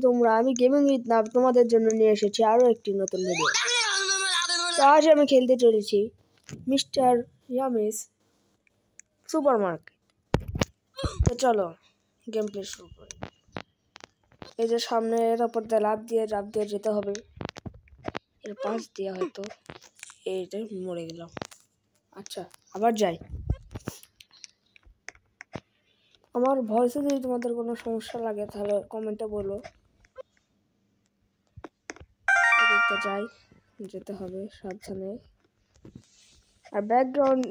তোমরা আমি gaming with নাব তোমাদের জন্য নিয়ে এসেছি আরো একটি নতুন ভিডিও। তো আজ আমি খেলতে চলেছি মিস্টার ইয়ামিস সুপার মার্কেট। তো চলো গেম প্লে শুরু করি। এই যে সামনে এর ওপর দিয়ে লাফ দিয়ে যেতে হবে। এর পাশ দিয়ে হয়তো এইটা মরে গেলাম। আচ্ছা আবার যাই। আমার ভয়েসে যদি তোমাদের কোনো সমস্যা লাগে তাহলে কমেন্টে বলো। এদিকটা যাই, যেতে হবে সাবধানে। আর ব্যাকগ্রাউন্ড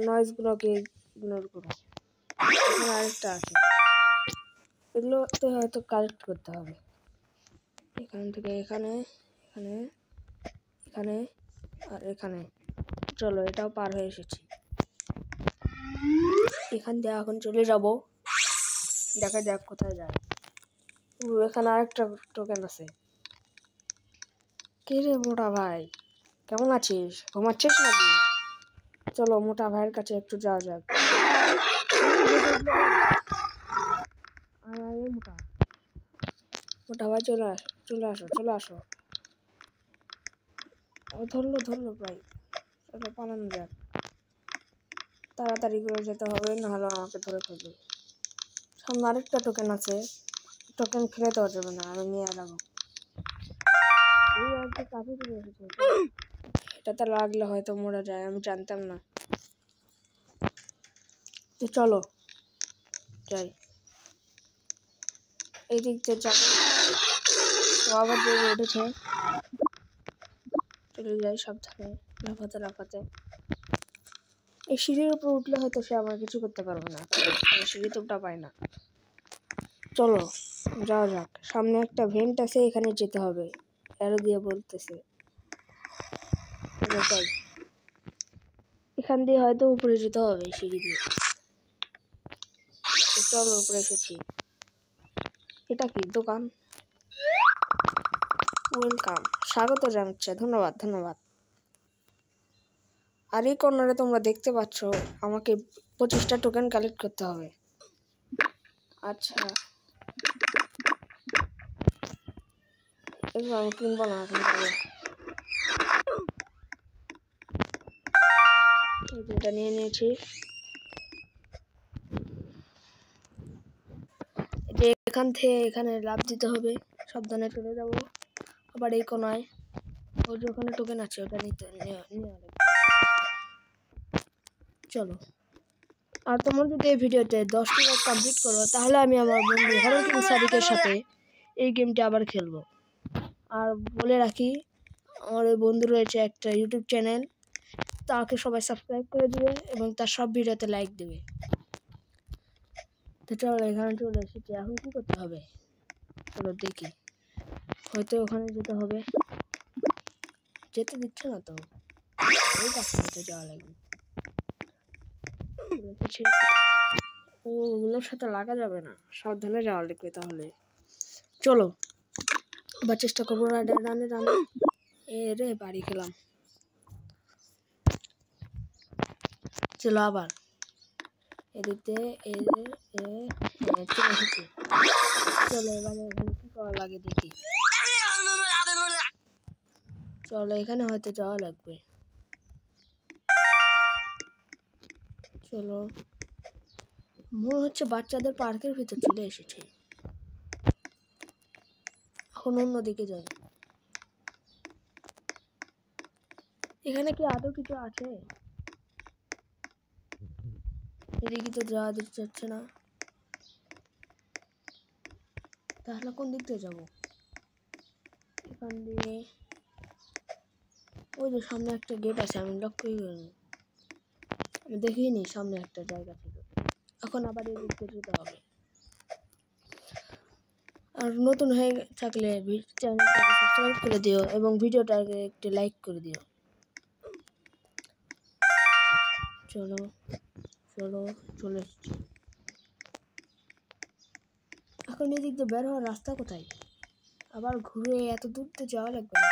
নয়েজগুলোকে ইগনোর করো। এখানে আরেকটা আছে, এগুলোতে হয়তো কালেক্ট করতে হবে। এখান থেকে এখানে এখানে এখানে আর এখানে। চলো এটাও পার হয়ে এসেছি। এখান দিয়ে এখন চলে যাব, দেখা যাক কোথায় যায়। এখানে আরেকটা টোকেন আছে। কে রে মোটা ভাই, কেমন আছিস? ঘুমাচ্ছিস নাকি? চলো মোটা ভাইয়ের কাছে একটু যাওয়া যাক। মোটা ভাই চলে আসো। ধরলো ভাই। চলো পালানো যাক, তাড়াতাড়ি করে যেতে হবে, নাহলে আমাকে ধরে ফেলবে। সামনে আরেকটা টোকেন আছে, টোকেন ফেলে দেওয়া যাবে না, আমি নিয়ে যাবো। এটাতে লাগলে হয়তো মরে যায়, আমি জানতাম না। চলো যাই, এই দিক দিয়ে যাবো। আবার জেগে উঠেছে, চলে যাই সাবধানে, লাফাতে। এই সিঁড়ির উপর উঠলে হয়তো সে আমার কিছু করতে পারবে না, সিঁড়ি তোপটা পায় না। চলো যাওয়া যাক। সামনে একটা ভেন্ট আছে, এখানে যেতে হবে, অ্যারো দিয়ে বলতেছে। এখান দিয়ে হয়তো উপরে যেতে হবে সিঁড়ি দিয়ে। চলো উপরে এসেছি। এটা কি দোকান? ওয়েলকাম, স্বাগত জানাচ্ছে, ধন্যবাদ। আর এই কর্নারে তোমরা দেখতে পাচ্ছ আমাকে 25টা টোকেন কালেক্ট করতে হবে। আচ্ছা এগুলো আমি কিনবো না এখন। এটা নিয়ে নিয়েছি। এখান থেকে এখানে লাফ দিতে হবে, সাবধানে চলে যাবো। আবার এই কোনায় ওই যে ওখানে টোকেন আছে, ওটা নিতে চলো। আর তোমরা যদি এই ভিডিওতে 10টি লাইক কমপ্লিট করো তাহলে আমি আমার বন্ধু হরকিং সাদিকের সাথে এই গেমটি আবার খেলবো। আর বলে রাখি, আমার ওই বন্ধু রয়েছে একটা ইউটিউব চ্যানেল, তাকে সবাই সাবস্ক্রাইব করে দিবে এবং তার সব ভিডিওতে লাইক দেবে। তো চলো এখানে চলে এসেছি, এখন কি করতে হবে চলো দেখি। হয়তো ওখানে যেতে হবে, যেতে দিচ্ছে না তো, ওই রাস্তাতে যাওয়া লাগবে। ওগুলোর সাথে লাগা যাবে না, সাবধানে যাওয়া লাগবে। তাহলে চলো আবার চেষ্টা করবো। রানে রে বাড়ি খেলাম। চলো আবার এদিক দিয়ে চলে এসেছি। চলো এবারে এখানে কি করা লাগে দেখি। চলো এখানে হয়তো যাওয়া লাগবে। চলো, মনে হচ্ছে বাচ্চাদের পার্কের ভিতর চলে এসেছে। এখন অন্যদিকে যাই। এখানে কি আদৌ কিছু আছে? এদিকে তো যাওয়া দিতে চাচ্ছে না, তাহলে কোন দিক দিয়ে যাবো? এখান দিয়ে ওই যে সামনে একটা গেট আছে, আমি লক্ষ্যই করিনি, আমি দেখিনি সামনে একটা জায়গা ছিল। এখন আবার এই দিক দিয়ে যেতে হবে। আর নতুন হয়ে থাকলে চ্যানেলটাকে সাবস্ক্রাইব করে দিও এবং ভিডিওটাকে একটু লাইক করে দিও। চলে এসেছি। এখন এদিক দিয়ে বের হওয়ার রাস্তা কোথায়? আবার ঘুরে এত দূর তো যাওয়া লাগবে না।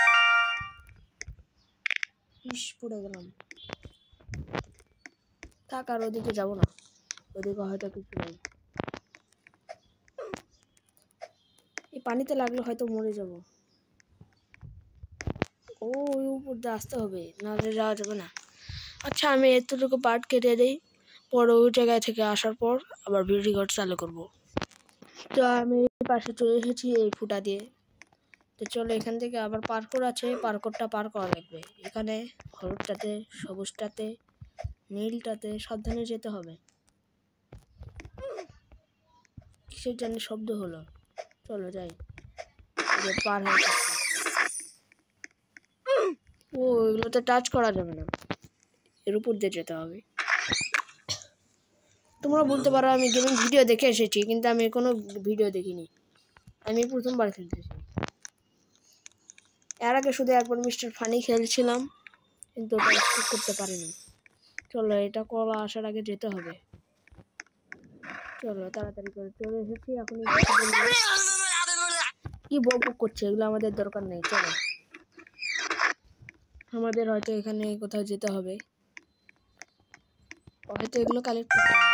পড়ে গেলাম। থাক, আর ওদিকে যাবো না, ওদিকে হয়তো কিছু নেই। এই পানিতে লাগলে হয়তো মরে যাব। ও ওই উপর দিয়ে আসতে হবে, নাহলে যাওয়া যাবে না। আচ্ছা আমি এতটুকু পার্ট কেটে দিই, পরে ওই জায়গায় থেকে আসার পর আবার ভিডিও রেকর্ড চালু করবো। তো আমি এই পাশে চলে এসেছি এই ফুটা দিয়ে। তো চলো এখান থেকে আবার পার্কর আছে, পার্করটা পার করা লাগবে। এখানে হলুদটাতে, সবুজটাতে, নীলটাতে সাবধানে যেতে হবে। কিসের জন্য শব্দ হলো? চলো যাই, পার হয়ে যাচ্ছে। ও এগুলোতে টাচ করা যাবে না, এর উপর দিয়ে যেতে হবে। তোমরা বলতে পারো আমি গেমিং ভিডিও দেখে এসেছি, কিন্তু আমি কোনো ভিডিও দেখিনি, আমি প্রথমবার খেলতেছি। এর আগে শুধু একবার মিস্টার ফানি খেলছিলাম, কিন্তু ওটা স্কিপ করতে পারিনি। চলো এটা কলা আসার আগে যেতে হবে। চলো তাড়াতাড়ি করে চলে এসেছি। এখন কি বক করছে, এগুলো আমাদের দরকার নেই। চলো আমাদের হয়তো এখানে কোথাও যেতে হবে, হয়তো এগুলো কালেক্ট করতে হবে।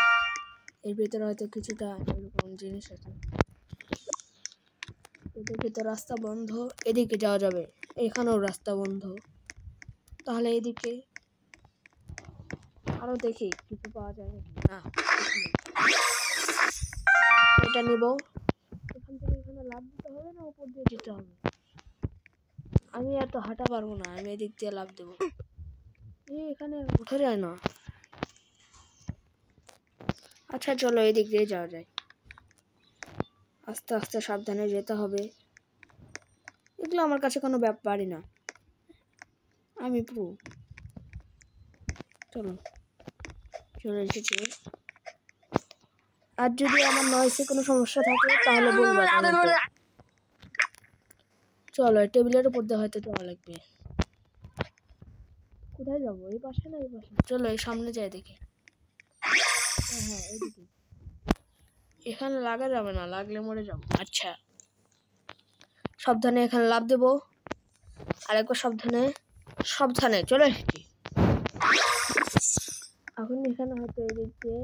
এর ভিতরে হয়তো কিছুটা এরকম জিনিস আছে। এদিকে তো রাস্তা বন্ধ, এদিকে যাওয়া যাবে, এখানেও রাস্তা বন্ধ। তাহলে এদিকে আরো দেখি কিছু পাওয়া যায় নাকি। না, এটা নিব। এখান থেকে এখানে লাফ দিতে হবে না উপর দিয়ে যেতে হবে? আমি এত হাঁটা পারবো না, আমি এদিক দিয়ে লাফ দেবো। এখানে উঠে যায় না। আচ্ছা চলো এদিক দিয়ে যাওয়া যায়, আস্তে আস্তে সাবধানে যেতে হবে। এগুলো আমার কাছে কোনো ব্যাপারই না, আমি প্রো। চলো চলে এসেছি। আর যদি আমার নয়েসে কোনো সমস্যা থাকে তাহলে বলবো। চলো টেবিলের উপর দিয়ে হয়তো যাওয়া লাগবে। কোথায় যাবো, এই পাশে না এই পাশে? চলো এই সামনে যাই দেখি। হ্যাঁ এইদিকে। এখানে লাগা যাবে না, লাগলে মরে যাবো। আচ্ছা সাবধানে এখানে লাফ দেবো, আরেকবার সাবধানে। সাবধানে চলে এসেছি। এখন এখানে হয়তো এদিক দিয়ে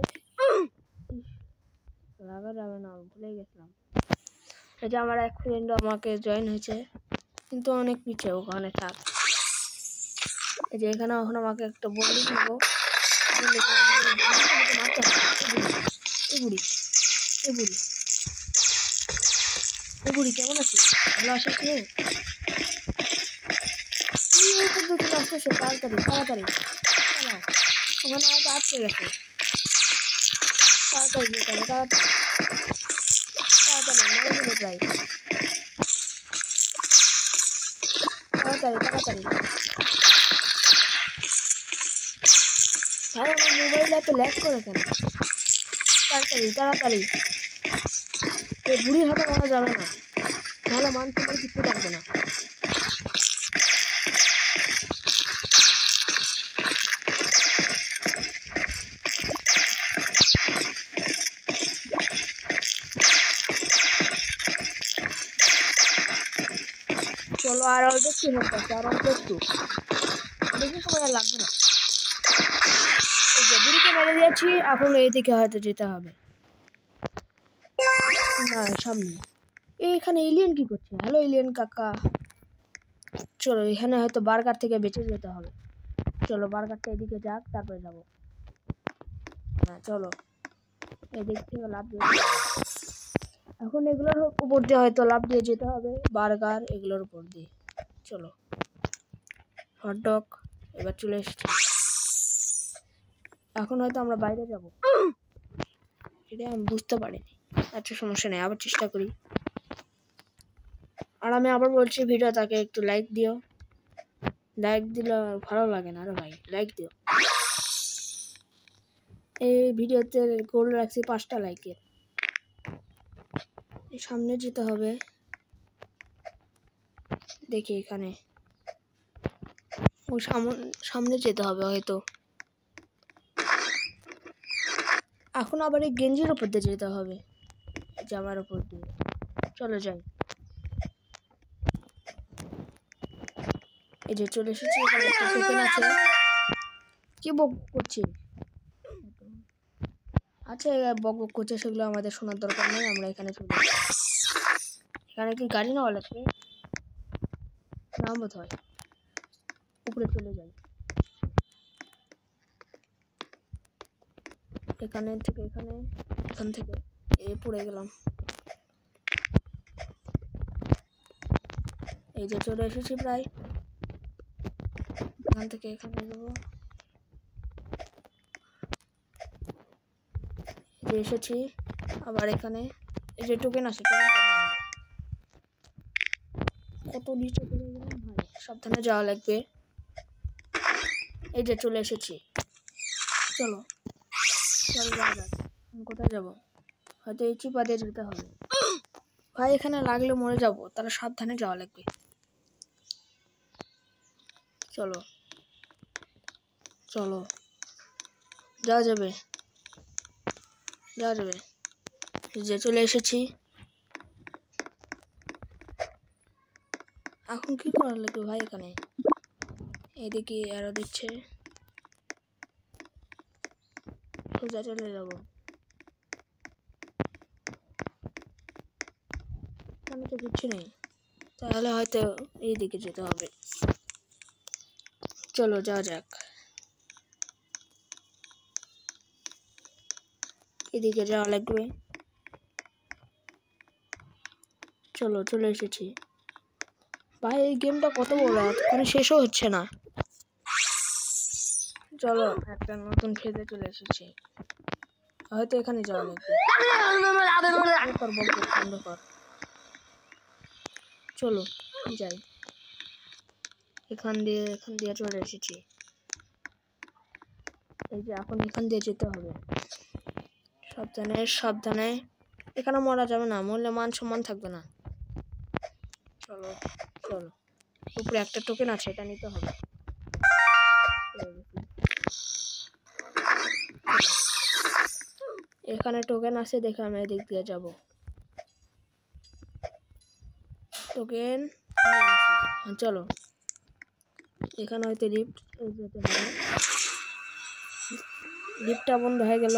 লাগা যাবে না, ভুলে গেছিলাম। এই যে আমার এক ফ্রেন্ড আমাকে জয়েন হয়েছে, কিন্তু অনেক পিছিয়ে, ওখানে থাক। এই যে এখানে এখন আমাকে একটা বন্দুক নেবো। এই বুড়ি কেমন আছিস? ভালো আছিস? আসতেছে, তাড়াতাড়ি তাড়াতাড়ি চালাও, ওখানে হয়তো আটকে গেছে। তাড়াতাড়ি যেতে হবে, তাড়াতাড়ি তাড়াতাড়ি, মেরে দিল প্রায়। তাড়াতাড়ি তাড়াতাড়ি। ভাই আমার মোবাইল এত ল্যাগ করে কেন? তাড়াতাড়ি তাড়াতাড়ি। এই বুড়ির হাতে মারা যাবে না, নাহলে মানুষের কিছু থাকবে না। চলো আর অল্প একটু হেল্প আছে, আর অল্প একটু, বেশি সময় লাগবে না। এই যে বুড়িকে মেরে দিয়েছি, এখন এইদিকে হয়তো যেতে হবে। না সামনে। এইখানে এলিয়েন কি করছে? হ্যালো এলিয়েন কাকা। চলো এখানে হয়তো বার্গার থেকে বেঁচে যেতে হবে। চলো বার্গারটা এদিকে যাক, তারপরে যাবো। হ্যাঁ চলো এদিক থেকে লাফ দিয়ে, এখন এগুলোর উপর দিয়ে হয়তো লাফ দিয়ে যেতে হবে, বার্গার এগুলোর উপর দিয়ে। চলো হটডগ, এবার চলে এসেছি। এখন হয়তো আমরা বাইরে যাব, এটা আমি বুঝতে পারিনি। আচ্ছা সমস্যা নেই, আবার চেষ্টা করি। আর আমি আবার বলছি ভিডিওটাকে একটু লাইক দিও, লাইক দিলে ভালো লাগে না। আরে ভাই লাইক দিও। এই ভিডিওতে গোল রাখছি 5টা লাইকের। সামনে যেতে হবে, দেখি এখানে ও সামনে যেতে হবে হয়তো। এখন আবার এই গেঞ্জির উপর দিয়ে যেতে হবে, জামার উপর দিয়ে। চলো যাই। এই যে চলে এসেছি, এখানে একটা টোকেন আছে। কি বক করছে? আচ্ছা বক বক করছে, সেগুলো আমাদের শোনার দরকার নেই, আমরা এখানে চলে এখানে কি গাড়ি নেওয়া লাগবে না বোধ হয়, উপরে চলে যাই। এখান থেকে পড়ে গেলাম। এই যে চলে এসেছি প্রায়। এখান থেকে এখানে যাবো। এসেছি আবার এখানে এই যে টোকেন আছে, কত নিচে চলে গেলাম ভাই, সাবধানে যাওয়া লাগবে। এই যে চলে এসেছি, চলো যাওয়া যাক। কোথায় যাবো? হয়তো এই চিপা দিয়ে যেতে হবে ভাই, এখানে লাগলে মরে যাবো, তাহলে সাবধানে যাওয়া লাগবে। চলো চলো, যাওয়া যাবে। যে চলে এসেছি। এখন কি করার লাগবে ভাই? এখানে এদিকে আরো দিচ্ছে, সোজা চলে যাবো। এখানে তো কিছু নেই, তাহলে হয়তো এইদিকে যেতে হবে। চলো যাওয়া যাক। এদিকে যাওয়া লাগবে। চলো চলে এসেছি ভাই, এই গেমটা কত বড়, এতক্ষণে শেষও হচ্ছে না। চলো একটা নতুন খেতে চলে এসেছি, হয়তো এখানে যাওয়া লাগবে। চলো যাই, এখান দিয়ে চলে এসেছি। এই যে এখন এখান দিয়ে যেতে হবে, সাবধানে। এখানে মরা যাবে না, মরলে মান সম্মান থাকবে না। চলো উপরে একটা টোকেন আছে, এটা নিতে হবে। এখানে টোকেন আছে দেখে আমি এদিক দিয়ে যাব। টোকেন চলো, এখানে হয়তো লিফটটা বন্ধ হয়ে গেল।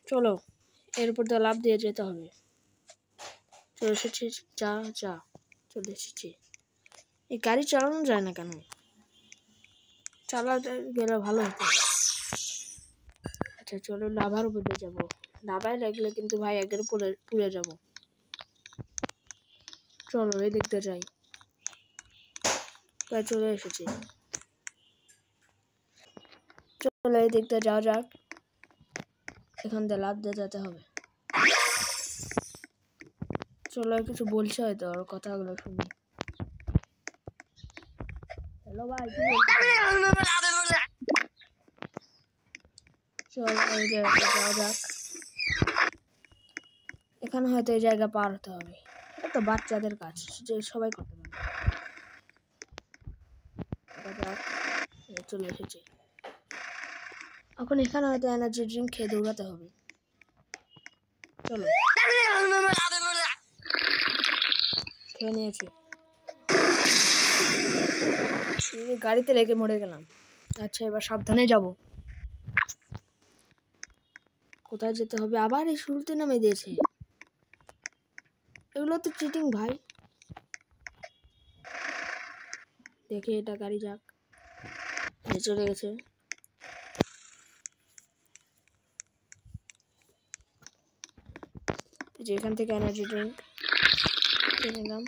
চলো এর উপর দিয়ে লাফ দিয়ে যেতে হবে। চলে এসেছি, চলে এসেছি। এই গাড়ি চালানো যায় না কেন? চালাতে গেলে ভালো হতো। আচ্ছা চলো লাভার উপর দিয়ে যাবো, লাভায় লাগলে কিন্তু ভাই একবারে পুড়ে যাব। চলো এই দেখতে যাই, প্রায় চলে এসেছি। চলো এই দেখতে যাওয়া যাক, এখান থেকে লাভ দিয়ে যেতে হবে। চলো কিছু বলছে হয়তো, ওর কথাগুলো শুনি। হ্যালো ভাই, চলো এই জায়গাটা যাওয়া যাক। এখানে হয়তো এই জায়গা পার হতে হবে, এটা তো বাচ্চাদের কাজ, যে সবাই করতে পারে। চলে এসেছি, এখন এখানে হয়তো এনার্জি ড্রিঙ্ক খেয়ে দৌড়াতে হবে। চলো খেয়ে নিয়েছি, গাড়িতে লেগে মরে গেলাম। আচ্ছা এবার সাবধানে যাব। কোথায় যেতে হবে? আবার এই শুরুতে নামে দিয়েছে, এগুলো তো চিটিং ভাই। দেখে এটা গাড়ি যাক, চলে গেছে। যে এখান থেকে এনার্জি ড্রিঙ্ক কিনে নিলাম।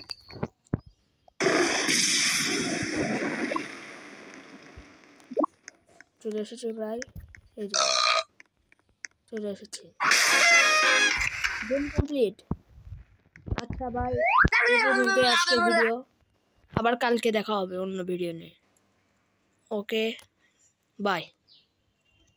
চলে এসেছে প্রায়, এই যে চলে এসেছি, গেম কমপ্লিট। আচ্ছা ভাই, এই পর্যন্ত আজকের ভিডিও, আবার কালকে দেখা হবে অন্য ভিডিও নিয়ে। Okay bye.